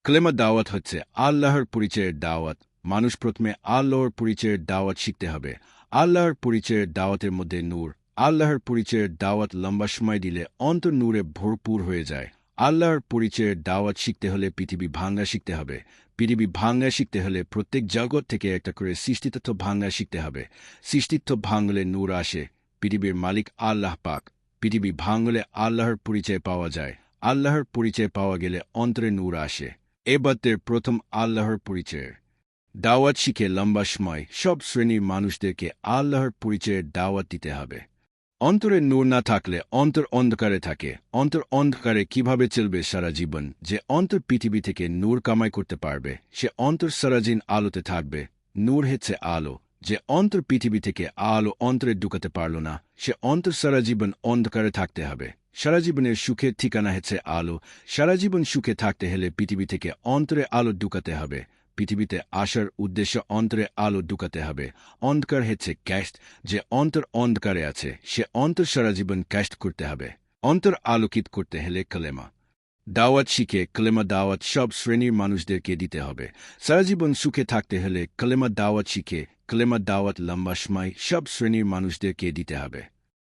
ক্লেমা দাওয়াত হচ্ছে আল্লাহর পরিচয়ের দাওয়াত। মানুষ প্রথমে আল্লাহর পরিচয়ের দাওয়াত শিখতে হবে। আল্লাহর পরিচয়ের দাওয়াতের মধ্যে নূর। আল্লাহর পরিচয়ের দাওয়াত লম্বা সময় দিলে অন্তর নূরে ভরপুর হয়ে যায়। আল্লাহর পরিচয়ের দাওয়াত শিখতে হলে পৃথিবী ভাঙা শিখতে হবে। পৃথিবী ভাঙা শিখতে হলে প্রত্যেক জগৎ থেকে একটা করে সৃষ্টিতত্ত্ব ভাঙা শিখতে হবে। সৃষ্টিত্ব ভাঙলে নূর আসে। পৃথিবীর মালিক আল্লাহ পাক। পৃথিবী ভাঙলে আল্লাহর পরিচয় পাওয়া যায়। আল্লাহর পরিচয় পাওয়া গেলে অন্তরে নূর আসে। এবারের প্রথম আল্লাহর পরিচয়ের দাওয়াত শিখে লম্বা সময় সব শ্রেণীর মানুষদেরকে আল্লাহর পরিচয়ের দাওয়াত দিতে হবে। অন্তরে নূর না থাকলে অন্তর অন্ধকারে থাকে। অন্তর অন্ধকারে কিভাবে চলবে সারা জীবন? যে অন্তর পৃথিবী থেকে নূর কামাই করতে পারবে সে অন্তর সারাদিন আলোতে থাকবে। নূর হচ্ছে আলো। যে অন্তর পৃথিবী থেকে আলো অন্তরে ঢুকাতে পারল না সে অন্তর সারা জীবন অন্ধকারে থাকতে হবে। সারা জীবনের সুখের ঠিকানা হচ্ছে আলো। সারা জীবন সুখে থাকতে হলে পৃথিবী থেকে অন্তরে আলো ঢুকাতে হবে। পৃথিবীতে আসার উদ্দেশ্য অন্তরে আলো ঢুকাতে হবে। অন্ধকার হচ্ছে ক্যাস্ট। যে অন্তর অন্ধকারে আছে সে অন্তর সারা জীবন ক্যাস্ট করতে হবে। অন্তর আলোকিত করতে হলে কলেমা দাওয়াত শিখে কলেমা দাওয়াত সব শ্রেণীর মানুষদেরকে দিতে হবে। সারা জীবন সুখে থাকতে হলে কলেমা দাওয়াত শিখে কলেমা দাওয়াত লম্বা সময় সব শ্রেণীর মানুষদেরকে দিতে হবে।